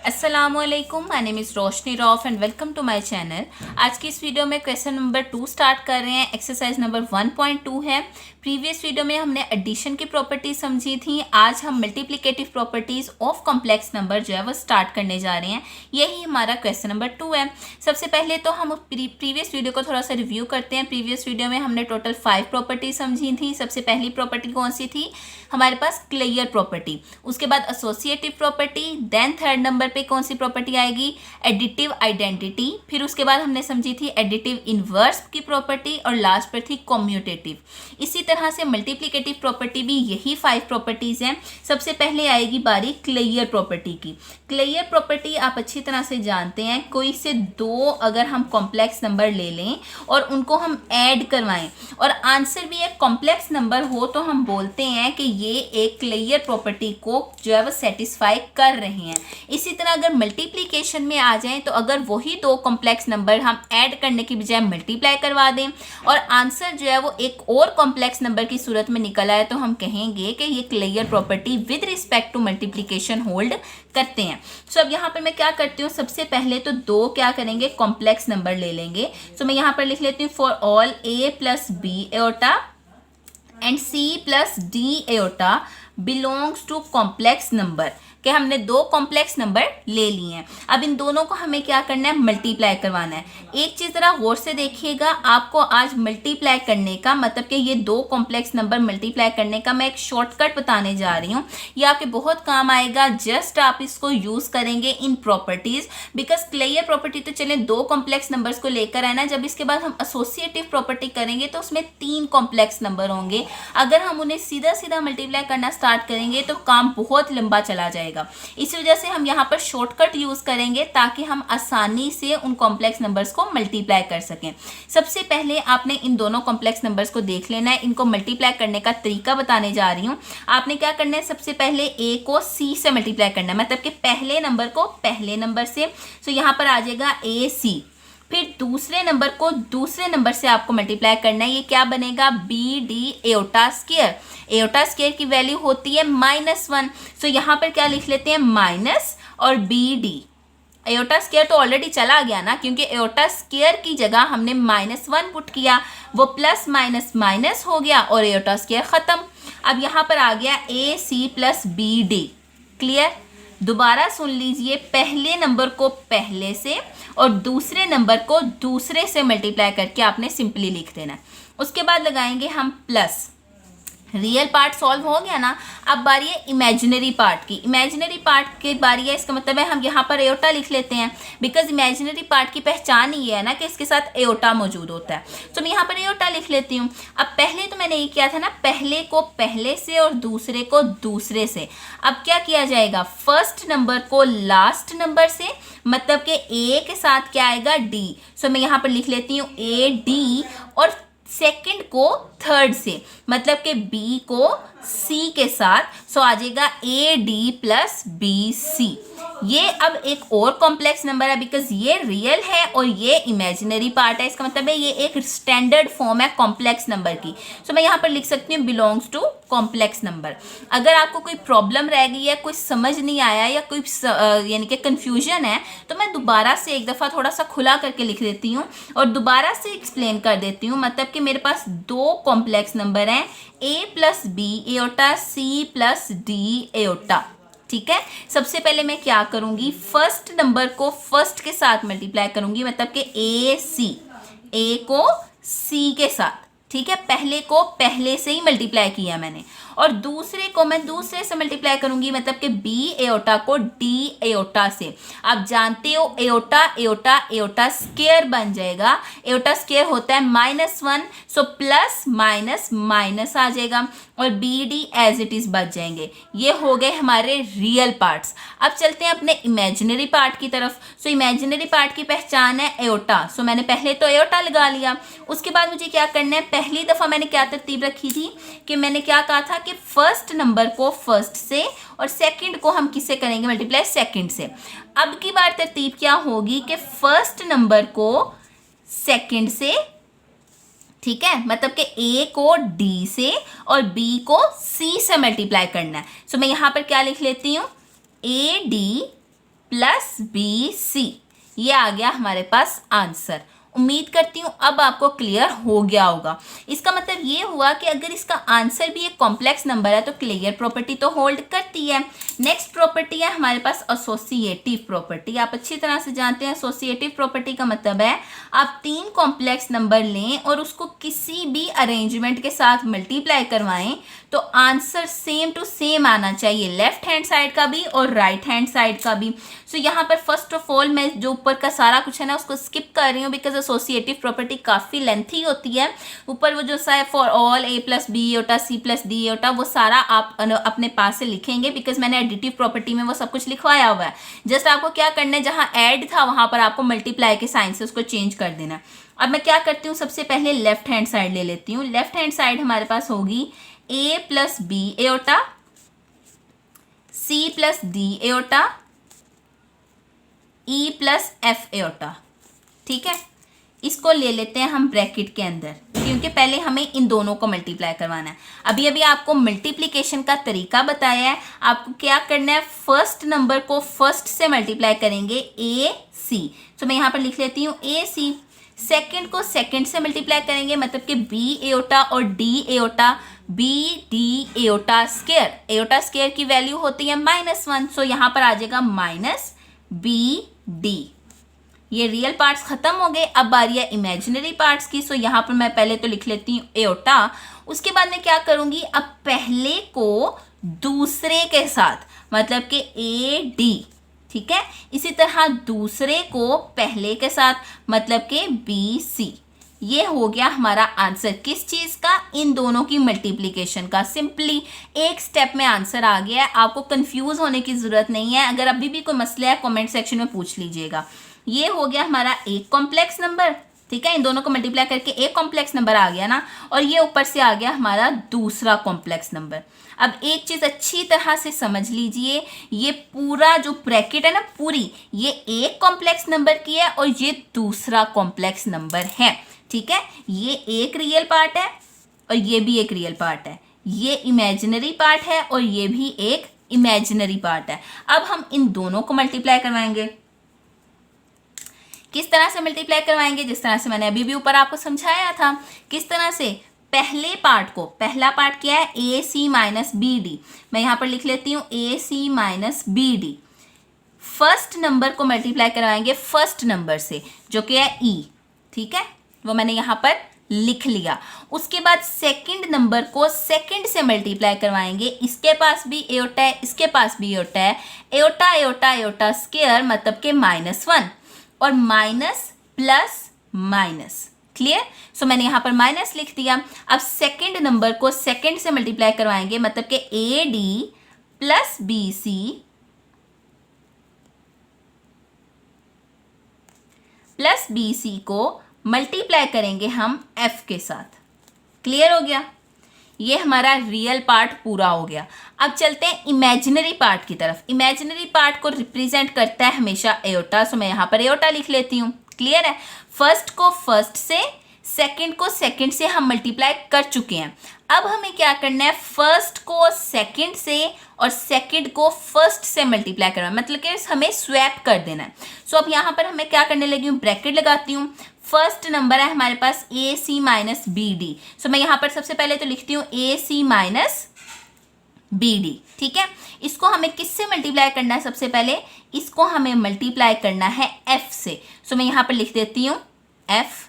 अस्सलामुअलैकुम, my name is Roshni Rauf and welcome to my channel. आज की इस वीडियो में क्वेश्चन नंबर 2 स्टार्ट कर रहे हैं। एक्सरसाइज नंबर 1.2 है। प्रीवियस वीडियो में हमने एडिशन की प्रॉपर्टीज समझी थी। आज हम multiplicative properties of complex number जो है वो स्टार्ट करने जा रहे हैं। यही हमारा क्वेश्चन नंबर 2 है। सबसे पहले तो हम प्रीवियस वीडियो को थोड़ा सा रिव्यू करते हैं। प्रीवियस वीडियो में हमने टोटल 5 प्रॉपर्टीज समझी थी। सबसे पहली प्रॉपर्टी कौन सी थी हमारे पास? Clear property. उसके बाद associative property, then third number पे कौन सी प्रॉपर्टी आएगी? Additive identity. फिर उसके बाद हमने समझी थी एडिटिव इनवर्स की प्रॉपर्टी और लास्ट पर थी कम्यूटेटिव। इसी तरह से मल्टीप्लिकेटिव प्रॉपर्टी भी यही 5 प्रॉपर्टीज हैं। सबसे पहले आएगी बारी क्लियर प्रॉपर्टी की। क्लियर प्रॉपर्टी आप अच्छी तरह से जानते हैं, कोई से दो अगर हम कॉम्प्लेक्स नंबर ले लें और उनको हम ऐड करवाएं और आंसर भी एक कॉम्प्लेक्स नंबर हो तो हम बोलते हैं कि ये एक क्लियर प्रॉपर्टी को जो है वो सेटिस्फाई कर रहे हैं। इसी तरह अगर मल्टीप्लिकेशन में आ जाएं तो अगर वही दो कॉम्प्लेक्स नंबर हम ऐड करने की बजाय मल्टीप्लाई करवा दें और आंसर जो है वो एक और कॉम्प्लेक्स नंबर की सूरत में निकल आए तो हम कहेंगे कि ये clear property with respect to multiplication hold करते हैं। सो अब यहाँ पर मैं क्या करती हूँ, सबसे पहले तो दो क्या करेंगे कॉम्प्लेक्स नंबर ले लेंगे। सो मैं यहाँ पर लिख लेती हूँ for all a plus B iota and c plus D iota belongs to complex number कि हमने दो कॉम्प्लेक्स नंबर ले लिए हैं। अब इन दोनों को हमें क्या करना है? मल्टीप्लाई करवाना है। एक चीज़ ज़रा गौर से देखिएगा, आपको आज मल्टीप्लाई करने का मतलब कि ये दो कॉम्प्लेक्स नंबर मल्टीप्लाई करने का मैं एक शॉर्टकट बताने जा रही हूँ। ये आपके बहुत काम आएगा। जस्ट आप इसको यूज़ करेंगे इन प्रॉपर्टीज़। बिकॉज क्लियर प्रॉपर्टी तो चले दो कॉम्प्लेक्स नंबर्स को लेकर आना, जब इसके बाद हम एसोसिएटिव प्रॉपर्टी करेंगे तो उसमें 3 कॉम्प्लेक्स नंबर होंगे। अगर हम उन्हें सीधा सीधा मल्टीप्लाई करना स्टार्ट करेंगे तो काम बहुत लंबा चला जाएगा। इस वजह से हम यहाँ पर शॉर्टकट यूज करेंगे ताकि हम आसानी से उन कॉम्प्लेक्स नंबर्स को मल्टीप्लाई कर सकें। सबसे पहले आपने इन दोनों कॉम्प्लेक्स नंबर्स को देख लेना है। इनको मल्टीप्लाई करने का तरीका बताने जा रही हूँ। आपने क्या करना है, सबसे पहले a को c से मल्टीप्लाई करना है, मतलब कि पहले नंबर को पहले नंबर से। तो यहाँ पर आ जाएगा ac। फिर दूसरे नंबर को दूसरे नंबर से आपको मल्टीप्लाई करना है। ये क्या बनेगा? B D iota square. Iota square की वैल्यू होती है -1। सो यहाँ पर क्या लिख लेते हैं? माइनस और बी डी। एओटा स्क्वायर तो ऑलरेडी चला गया ना, क्योंकि एओटा स्क्वायर की जगह हमने -1 पुट किया, वो प्लस माइनस माइनस हो गया और एओटा स्क्वायर खत्म। अब यहाँ पर आ गया A C plus B D. Clear? दोबारा सुन लीजिए, पहले नंबर को पहले से और दूसरे नंबर को दूसरे से मल्टीप्लाई करके आपने सिंपली लिख देना। उसके बाद लगाएंगे हम प्लस। रियल पार्ट सॉल्व हो गया ना। अब बारी है इमेजिनरी पार्ट की। इमेजिनरी पार्ट की बारी है, इसका मतलब है हम यहाँ पर एओटा लिख लेते हैं। बिकॉज इमेजिनरी पार्ट की पहचान ही है ना कि इसके साथ एओटा मौजूद होता है। तो मैं यहाँ पर एओटा लिख लेती हूँ। अब पहले तो मैंने ये किया था ना, पहले को पहले से और दूसरे को दूसरे से। अब क्या किया जाएगा? फर्स्ट नंबर को लास्ट नंबर से, मतलब कि ए के साथ क्या आएगा? डी। सो मैं यहाँ पर लिख लेती हूँ ए डी, और सेकंड को थर्ड से, मतलब कि बी को सी के साथ। सो आ जाएगा A D plus B C. ये अब एक और कॉम्प्लेक्स नंबर है, बिकॉज ये रियल है और ये इमेजिनरी पार्ट है। इसका मतलब है ये एक स्टैंडर्ड फॉर्म है कॉम्प्लेक्स नंबर की। सो मैं यहाँ पर लिख सकती हूँ बिलोंग्स टू कॉम्प्लेक्स नंबर। अगर आपको कोई प्रॉब्लम रह गई है, कोई समझ नहीं आया या कोई यानी कि कन्फ्यूजन है, तो मैं दोबारा से एक दफ़ा थोड़ा सा खुला करके लिख देती हूँ और दोबारा से एक्सप्लेन कर देती हूँ। मतलब कि मेरे पास दो कॉम्प्लेक्स नंबर हैं, a plus B iota, c plus D iota. ठीक है? सबसे पहले मैं क्या करूंगी, फर्स्ट नंबर को फर्स्ट के साथ मल्टीप्लाई करूंगी, मतलब कि a को c के साथ। ठीक है? पहले को पहले से ही मल्टीप्लाई किया मैंने, और दूसरे को मैं दूसरे से मल्टीप्लाई करूंगी, मतलब कि बी एओटा को डी एओटा से। आप जानते हो एओटा एओटा एओटा स्क्वायर बन जाएगा। एओटा स्क्वायर होता है -1, सो प्लस माइनस माइनस आ जाएगा और B D as it is बच जाएंगे। ये हो गए हमारे रियल पार्ट्स। अब चलते हैं अपने इमेजिनरी पार्ट की तरफ। सो इमेजिनरी पार्ट की पहचान है एओटा। सो मैंने पहले तो एओटा लगा लिया। उसके बाद मुझे क्या करना है, पहली दफ़ा मैंने क्या तरतीब रखी थी कि मैंने क्या कहा था कि फर्स्ट नंबर को फर्स्ट से और सेकंड को हम किससे करेंगे? मल्टीप्लाई सेकंड से। अब की बार तरतीब क्या होगी कि फर्स्ट नंबर को सेकंड से, ठीक है, मतलब कि ए को डी से और बी को सी से मल्टीप्लाई करना है। सो मैं यहाँ पर क्या लिख लेती हूँ, A D plus B C. ये आ गया हमारे पास आंसर। उम्मीद करती हूँ अब आपको क्लियर हो गया होगा। इसका मतलब ये हुआ कि अगर इसका आंसर भी एक कॉम्प्लेक्स नंबर है तो क्लियर प्रॉपर्टी तो होल्ड करती है। नेक्स्ट प्रॉपर्टी है हमारे पास एसोसिएटिव प्रॉपर्टी। आप अच्छी तरह से जानते हैं एसोसिएटिव प्रॉपर्टी का मतलब है आप 3 कॉम्प्लेक्स नंबर लें और उसको किसी भी अरेंजमेंट के साथ मल्टीप्लाई करवाएं तो आंसर सेम टू सेम आना चाहिए, लेफ्ट हैंड साइड का भी और राइट हैंड साइड का भी। सो यहाँ पर फर्स्ट ऑफ ऑल मैं जो ऊपर का सारा कुछ है ना उसको स्किप कर रही हूँ बिकॉज एसोसिएटिव प्रॉपर्टी काफ़ी लेंथी होती है। ऊपर वो जो सा है for all A plus B होता सी प्लस डी होता वो सारा आप अपने पास से लिखेंगे बिकॉज मैंने एडिटिव प्रॉपर्टी में वो सब कुछ लिखवाया हुआ है। जस्ट आपको क्या करना है, जहाँ ऐड था वहाँ पर आपको मल्टीप्लाई के साइन से उसको चेंज कर देना। अब मैं क्या करती हूँ, सबसे पहले लेफ्ट हैंड साइड ले लेती हूँ। लेफ्ट हैंड साइड हमारे पास होगी A plus B iota, C plus D iota, E plus F iota. ठीक है, इसको ले लेते हैं हम ब्रैकेट के अंदर क्योंकि पहले हमें इन दोनों को मल्टीप्लाई करवाना है। अभी अभी आपको मल्टीप्लिकेशन का तरीका बताया है। आपको क्या करना है, फर्स्ट नंबर को फर्स्ट से मल्टीप्लाई करेंगे ए सी। तो मैं यहाँ पर लिख लेती हूँ ए सी। सेकेंड को सेकेंड से मल्टीप्लाई करेंगे मतलब कि बी एओटा और D iota, B D iota square. Iota square की वैल्यू होती है -1, सो यहाँ पर आ जाएगा माइनस बी डी। ये रियल पार्ट्स खत्म हो गए, अब बारी है इमेजिनरी पार्ट्स की। सो यहाँ पर मैं पहले तो लिख लेती हूँ एओटा। उसके बाद मैं क्या करूँगी, अब पहले को दूसरे के साथ मतलब कि ए डी, ठीक है। इसी तरह दूसरे को पहले के साथ मतलब कि बी सी। ये हो गया हमारा आंसर किस चीज़ का, इन दोनों की मल्टीप्लिकेशन का। सिंपली एक स्टेप में आंसर आ गया है, आपको कंफ्यूज होने की ज़रूरत नहीं है। अगर अभी भी कोई मसला है कमेंट सेक्शन में पूछ लीजिएगा। ये हो गया हमारा एक कॉम्प्लेक्स नंबर, ठीक है। इन दोनों को मल्टीप्लाई करके एक कॉम्प्लेक्स नंबर आ गया ना, और ये ऊपर से आ गया हमारा दूसरा कॉम्प्लेक्स नंबर। अब एक चीज़ अच्छी तरह से समझ लीजिए, ये पूरा जो ब्रैकेट है ना पूरी, ये एक कॉम्प्लेक्स नंबर की है और ये दूसरा कॉम्प्लेक्स नंबर है, ठीक है। ये एक रियल पार्ट है और ये भी एक रियल पार्ट है, ये इमेजिनरी पार्ट है और ये भी एक इमेजिनरी पार्ट है। अब हम इन दोनों को मल्टीप्लाई करवाएंगे। किस तरह से मल्टीप्लाई करवाएंगे, जिस तरह से मैंने अभी भी ऊपर आपको समझाया था। किस तरह से, पहले पार्ट को, पहला पार्ट क्या है A C minus B D, मैं यहाँ पर लिख लेती हूँ A C minus B D. First number को मल्टीप्लाई करवाएंगे फर्स्ट नंबर से जो कि है ई, ठीक है, वो मैंने यहाँ पर लिख लिया। उसके बाद सेकंड नंबर को सेकंड से मल्टीप्लाई करवाएंगे, इसके पास भी एओटा है, इसके पास भी एओटा है, एओटा एओटा एओटा स्क्वायर मतलब के -1 और minus plus minus, clear. So मैंने यहाँ पर माइनस लिख दिया। अब सेकंड नंबर को सेकंड से मल्टीप्लाई करवाएंगे मतलब कि A D plus B C plus B C को मल्टीप्लाई करेंगे हम एफ के साथ। क्लियर हो गया, ये हमारा रियल पार्ट पूरा हो गया। अब चलते हैं इमेजिनरी पार्ट की तरफ। इमेजिनरी पार्ट को रिप्रेजेंट करता है हमेशा एओटा, सो मैं यहाँ पर एओटा लिख लेती हूँ। क्लियर है, फर्स्ट को फर्स्ट से, सेकंड को सेकंड से हम मल्टीप्लाई कर चुके हैं। अब हमें क्या करना है, फर्स्ट को सेकंड से और सेकंड को फर्स्ट से मल्टीप्लाई करना है, मतलब कि हमें स्वैप कर देना है। सो अब यहाँ पर हमें क्या करने लगी हूँ, ब्रैकेट लगाती हूँ। फर्स्ट नंबर है हमारे पास ए सी माइनस बी डी, सो मैं यहाँ पर सबसे पहले तो लिखती हूँ A C minus B D, ठीक है। इसको हमें किससे मल्टीप्लाई करना है, सबसे पहले इसको हमें मल्टीप्लाई करना है एफ से, सो मैं यहाँ पर लिख देती हूँ एफ,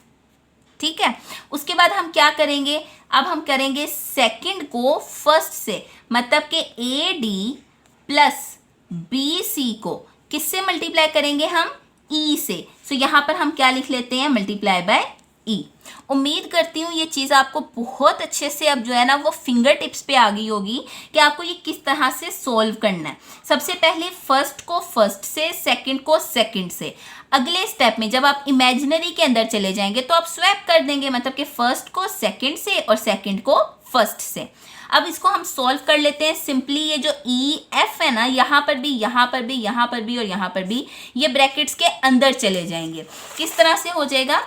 ठीक है। उसके बाद हम क्या करेंगे, अब हम करेंगे सेकंड को फर्स्ट से मतलब कि A D plus B C को किससे मल्टीप्लाई करेंगे हम, ई से। सो यहाँ पर हम क्या लिख लेते हैं, मल्टीप्लाई बाय ई। उम्मीद करती हूँ ये चीज़ आपको बहुत अच्छे से अब जो है ना वो फिंगर टिप्स पे आ गई होगी कि आपको ये किस तरह से सॉल्व करना है। सबसे पहले फर्स्ट को फर्स्ट से, सेकंड को सेकंड से। अगले स्टेप में जब आप इमेजिनरी के अंदर चले जाएंगे तो आप स्वैप कर देंगे, मतलब कि फर्स्ट को सेकंड से और सेकंड को फर्स्ट से। अब इसको हम सॉल्व कर लेते हैं सिंपली। ये जो ई एफ है ना, यहाँ पर भी, यहाँ पर भी, यहाँ पर भी और यहाँ पर भी, ये ब्रैकेट्स के अंदर चले जाएंगे। किस तरह से हो जाएगा,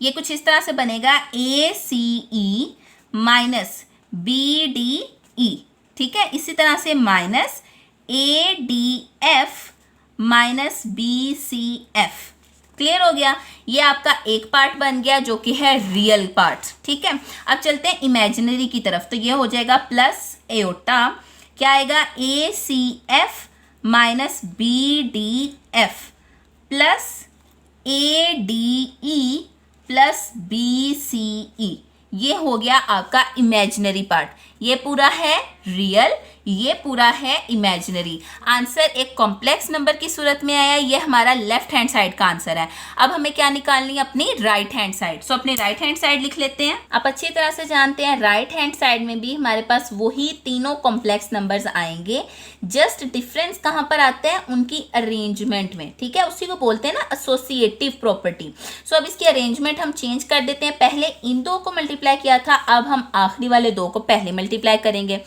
ये कुछ इस तरह से बनेगा, A C E minus B D E, ठीक है। इसी तरह से minus A D F minus B C F. Clear हो गया, ये आपका एक पार्ट बन गया जो कि है रियल पार्ट। ठीक है, अब चलते हैं इमेजिनरी की तरफ। तो ये हो जाएगा प्लस एओटा, क्या आएगा, A C F minus B D F plus A D E plus B C E. ये हो गया आपका इमेजिनरी पार्ट। ये पूरा है रियल, ये पूरा है इमेजिनरी। आंसर एक कॉम्प्लेक्स नंबर की सूरत में आया। ये हमारा लेफ्ट हैंड साइड का आंसर है। अब हमें क्या निकालनी है, अपनी राइट हैंड साइड। सो अपनी राइट हैंड साइड लिख लेते हैं। आप अच्छी तरह से जानते हैं राइट हैंड साइड में भी हमारे पास वही तीनों कॉम्प्लेक्स नंबर्स आएंगे। जस्ट डिफरेंस कहाँ पर आते हैं, उनकी अरेंजमेंट में। ठीक है, उसी को बोलते हैं ना एसोसिएटिव प्रॉपर्टी। सो अब इसकी अरेंजमेंट हम चेंज कर देते हैं। पहले इन दो को मल्टीप्लाई किया था, अब हम आखिरी वाले दो को पहले मल्टीप्लाई करेंगे।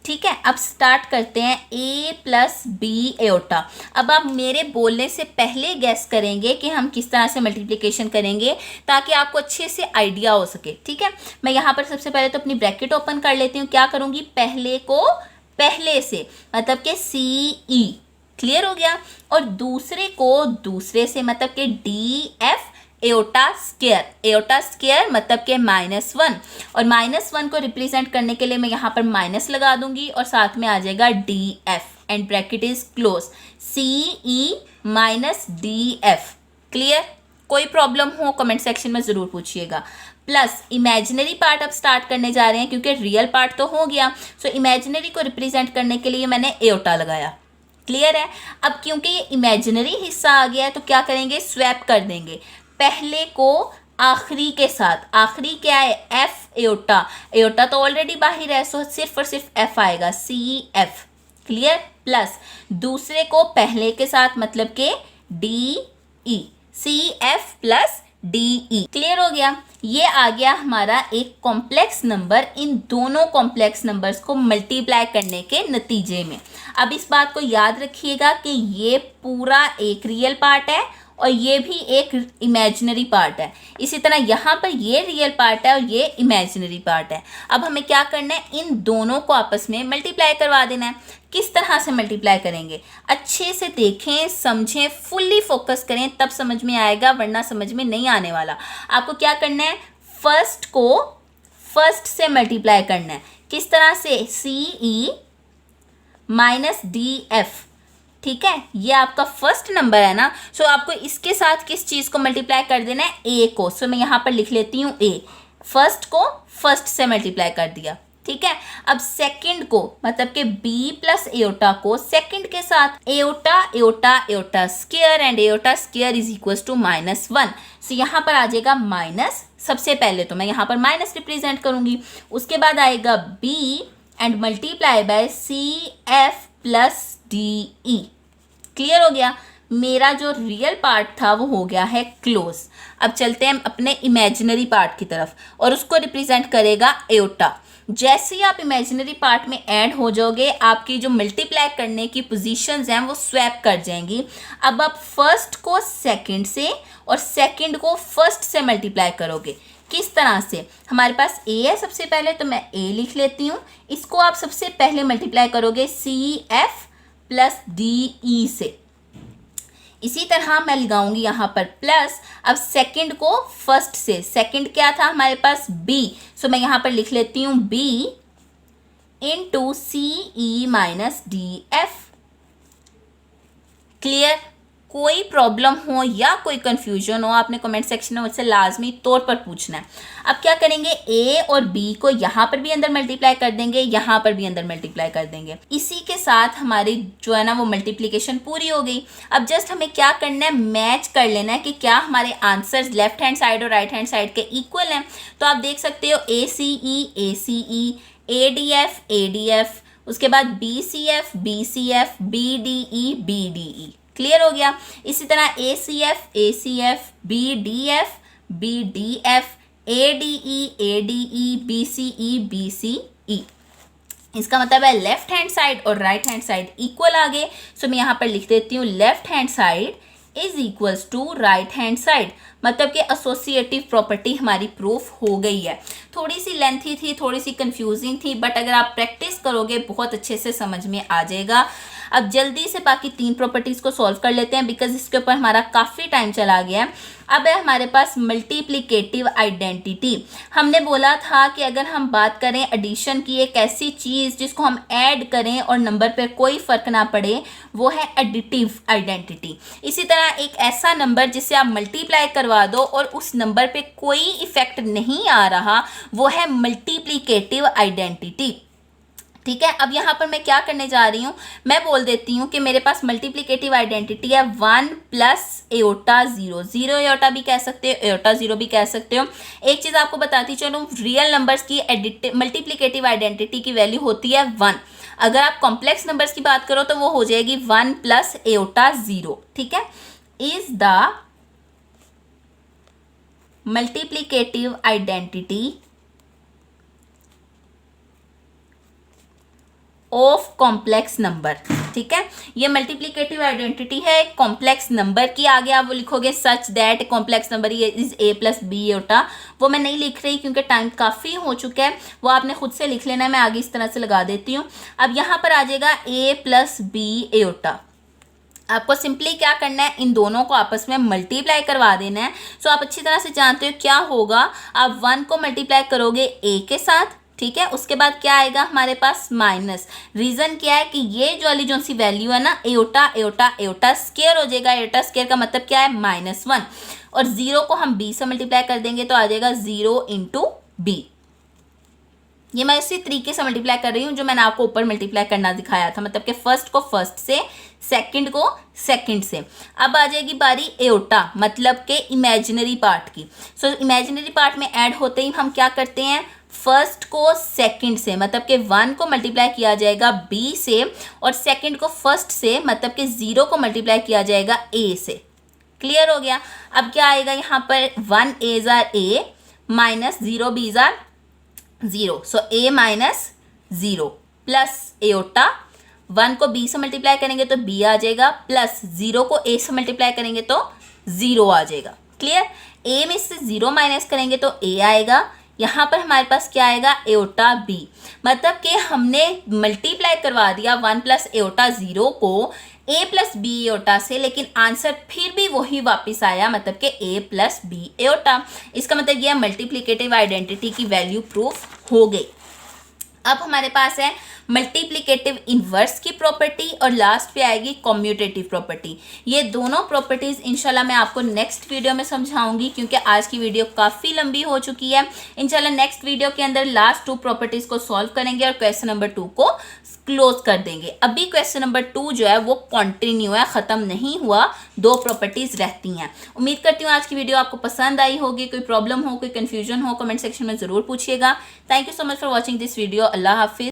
ठीक है, अब स्टार्ट करते हैं ए प्लस बी एओटा। अब आप मेरे बोलने से पहले गैस करेंगे कि हम किस तरह से मल्टीप्लिकेशन करेंगे ताकि आपको अच्छे से आइडिया हो सके। ठीक है, मैं यहाँ पर सबसे पहले तो अपनी ब्रैकेट ओपन कर लेती हूँ। क्या करूँगी, पहले को पहले से, मतलब कि सी ई, क्लियर हो गया, और दूसरे को दूसरे से, मतलब कि D F aorta square. Iota square मतलब के -1, और -1 को रिप्रेजेंट करने के लिए मैं यहाँ पर माइनस लगा दूंगी और साथ में आ जाएगा D F and bracket is close. C E minus D F. Clear, कोई प्रॉब्लम हो कमेंट सेक्शन में ज़रूर पूछिएगा। प्लस इमेजिनरी पार्ट अब स्टार्ट करने जा रहे हैं क्योंकि रियल पार्ट तो हो गया। सो इमेजिनरी को रिप्रेजेंट करने के लिए मैंने एओटा लगाया। क्लियर है, अब क्योंकि ये इमेजिनरी हिस्सा आ गया है तो क्या करेंगे, स्वैप कर देंगे पहले को आखिरी के साथ। आखिरी क्या है, एफ एओटा। एओटा तो ऑलरेडी बाहर है, सो सिर्फ और सिर्फ एफ आएगा, सी एफ। क्लियर, प्लस दूसरे को पहले के साथ, मतलब के D E, C F plus D E. Clear हो गया, ये आ गया हमारा एक कॉम्प्लेक्स नंबर इन दोनों कॉम्प्लेक्स नंबर्स को मल्टीप्लाई करने के नतीजे में। अब इस बात को याद रखिएगा कि ये पूरा एक रियल पार्ट है और ये भी एक इमेजिनरी पार्ट है। इसी तरह यहाँ पर ये रियल पार्ट है और ये इमेजिनरी पार्ट है। अब हमें क्या करना है, इन दोनों को आपस में मल्टीप्लाई करवा देना है। किस तरह से मल्टीप्लाई करेंगे, अच्छे से देखें, समझें, फुल्ली फोकस करें, तब समझ में आएगा, वरना समझ में नहीं आने वाला। आपको क्या करना है, फर्स्ट को फर्स्ट से मल्टीप्लाई करना है। किस तरह से, सी ई माइनस डी एफ। ठीक है, ये आपका फर्स्ट नंबर है ना, सो आपको इसके साथ किस चीज़ को मल्टीप्लाई कर देना है, ए को। सो मैं यहाँ पर लिख लेती हूँ ए। फर्स्ट को फर्स्ट से मल्टीप्लाई कर दिया। ठीक है, अब सेकंड को, मतलब कि बी प्लस एओटा को सेकंड के साथ, iota iota iota square and iota square is equal to -1। So यहाँ पर आ जाएगा माइनस। सबसे पहले तो मैं यहाँ पर माइनस रिप्रेजेंट करूँगी, उसके बाद आएगा B and multiply by C F plus D E. Clear हो गया, मेरा जो रियल पार्ट था वो हो गया है क्लोज। अब चलते हैं अपने इमेजिनरी पार्ट की तरफ और उसको रिप्रेजेंट करेगा एओटा। जैसे ही आप इमेजिनरी पार्ट में ऐड हो जाओगे, आपकी जो मल्टीप्लाई करने की पोजीशंस हैं वो स्वैप कर जाएंगी। अब आप फर्स्ट को सेकंड से और सेकंड को फर्स्ट से मल्टीप्लाई करोगे। किस तरह से, हमारे पास ए है सबसे पहले, तो मैं ए लिख लेती हूँ। इसको आप सबसे पहले मल्टीप्लाई करोगे C F plus D E से। इसी तरह मैं लगाऊंगी यहाँ पर प्लस। अब सेकंड को फर्स्ट से, सेकंड क्या था हमारे पास, बी। सो मैं यहाँ पर लिख लेती हूँ बी इंटू सी E minus D F. Clear, कोई प्रॉब्लम हो या कोई कंफ्यूजन हो, आपने कमेंट सेक्शन में मुझसे लाजमी तौर पर पूछना है। अब क्या करेंगे, ए और बी को यहाँ पर भी अंदर मल्टीप्लाई कर देंगे, यहाँ पर भी अंदर मल्टीप्लाई कर देंगे। इसी के साथ हमारी जो है ना वो मल्टीप्लिकेशन पूरी हो गई। अब जस्ट हमें क्या करना है, मैच कर लेना है कि क्या हमारे आंसर्स लेफ्ट हैंड साइड और राइट हैंड साइड के इक्वल हैं। तो आप देख सकते हो ए सी ई, ए डी एफ, उसके बाद B C F, B D E. Clear हो गया, इसी तरह A C F, B D F, A D E, B C E. इसका मतलब है लेफ्ट हैंड साइड और राइट हैंड साइड इक्वल आ गए। सो मैं यहाँ पर लिख देती हूँ left hand side is equals to right hand side, मतलब कि एसोसिएटिव प्रॉपर्टी हमारी प्रूफ हो गई है। थोड़ी सी लेंथी थी, थोड़ी सी कंफ्यूजिंग थी, बट अगर आप प्रैक्टिस करोगे बहुत अच्छे से समझ में आ जाएगा। अब जल्दी से बाकी 3 प्रॉपर्टीज़ को सॉल्व कर लेते हैं बिकॉज इसके ऊपर हमारा काफ़ी टाइम चला गया है। अब है हमारे पास मल्टीप्लिकेटिव आइडेंटिटी। हमने बोला था कि अगर हम बात करें एडिशन की, एक ऐसी चीज़ जिसको हम ऐड करें और नंबर पर कोई फ़र्क ना पड़े, वो है एडिटिव आइडेंटिटी। इसी तरह एक ऐसा नंबर जिसे आप मल्टीप्लाई करवा दो और उस नंबर पे कोई इफेक्ट नहीं आ रहा, वो है मल्टीप्लिकेटिव आइडेंटिटी। ठीक है, अब यहाँ पर मैं क्या करने जा रही हूँ, मैं बोल देती हूँ कि मेरे पास मल्टीप्लिकेटिव आइडेंटिटी है 1 प्लस एओटा 0। 0 एओटा भी कह सकते हो, एओटा 0 भी कह सकते हो। एक चीज़ आपको बताती चलूँ, रियल नंबर्स की मल्टीप्लिकेटिव आइडेंटिटी की वैल्यू होती है 1। अगर आप कॉम्प्लेक्स नंबर्स की बात करो तो वो हो जाएगी 1 प्लस एओटा 0। ठीक है, is the multiplicative identity of complex number. ठीक है, ये मल्टीप्लिकेटिव आइडेंटिटी है एक कॉम्प्लेक्स नंबर की। आगे आप वो लिखोगे such that complex number is a plus B iota, वो मैं नहीं लिख रही क्योंकि टाइम काफ़ी हो चुका है, वो आपने खुद से लिख लेना है, मैं आगे इस तरह से लगा देती हूँ। अब यहाँ पर आ जाएगा a प्लस बी एओटा। आपको सिंपली क्या करना है, इन दोनों को आपस में मल्टीप्लाई करवा देना है। सो आप अच्छी तरह से जानते हो क्या होगा, आप 1 को मल्टीप्लाई करोगे a के साथ, ठीक है, उसके बाद क्या आएगा हमारे पास माइनस। रीज़न क्या है कि ये जो वाली जो सी वैल्यू है ना, एओटा एओटा एओटा स्केयर हो जाएगा। एओटा स्केयर का मतलब क्या है, -1, और 0 को हम b से मल्टीप्लाई कर देंगे तो आ जाएगा 0 इंटू बी। ये मैं इसी तरीके से मल्टीप्लाई कर रही हूँ जो मैंने आपको ऊपर मल्टीप्लाई करना दिखाया था, मतलब कि फर्स्ट को फर्स्ट से, सेकंड को सेकंड से। अब आ जाएगी बारी एओटा, मतलब के इमेजिनरी पार्ट की। सो इमेजिनरी पार्ट में ऐड होते ही हम क्या करते हैं, फर्स्ट को सेकंड से, मतलब कि 1 को मल्टीप्लाई किया जाएगा b से, और सेकंड को फर्स्ट से, मतलब कि 0 को मल्टीप्लाई किया जाएगा a से। क्लियर हो गया। अब क्या आएगा यहाँ पर, 1 a's are a minus 0 b's are 0, so a minus 0 plus aorta, 1 को b से मल्टीप्लाई करेंगे तो b आ जाएगा, प्लस 0 को a से मल्टीप्लाई करेंगे तो 0 आ जाएगा। क्लियर, a में से 0 माइनस करेंगे तो a आएगा। यहाँ पर हमारे पास क्या आएगा, एओटा b, मतलब कि हमने मल्टीप्लाई करवा दिया 1 प्लस एओटा 0 को a प्लस बी एओटा से, लेकिन आंसर फिर भी वही वापस आया, मतलब कि a प्लस बी एओटा। इसका मतलब यह मल्टीप्लिकेटिव आइडेंटिटी की वैल्यू प्रूफ हो गई। अब हमारे पास है मल्टीप्लिकेटिव इन्वर्स की प्रॉपर्टी और लास्ट पे आएगी कॉम्यूटेटिव प्रॉपर्टी। ये दोनों प्रॉपर्टीज़ इंशाल्लाह मैं आपको नेक्स्ट वीडियो में समझाऊंगी क्योंकि आज की वीडियो काफ़ी लंबी हो चुकी है। इंशाल्लाह नेक्स्ट वीडियो के अंदर लास्ट 2 प्रॉपर्टीज़ को सॉल्व करेंगे और क्वेश्चन नंबर 2 को क्लोज कर देंगे। अभी क्वेश्चन नंबर 2 जो है वो कंटिन्यू है, ख़त्म नहीं हुआ, 2 प्रॉपर्टीज़ रहती हैं। उम्मीद करती हूँ आज की वीडियो आपको पसंद आई होगी। कोई प्रॉब्लम हो, कोई कन्फ्यूजन हो, कमेंट सेक्शन में ज़रूर पूछिएगा। Thank you so much for watching this video. अल्लाह हाफिज़।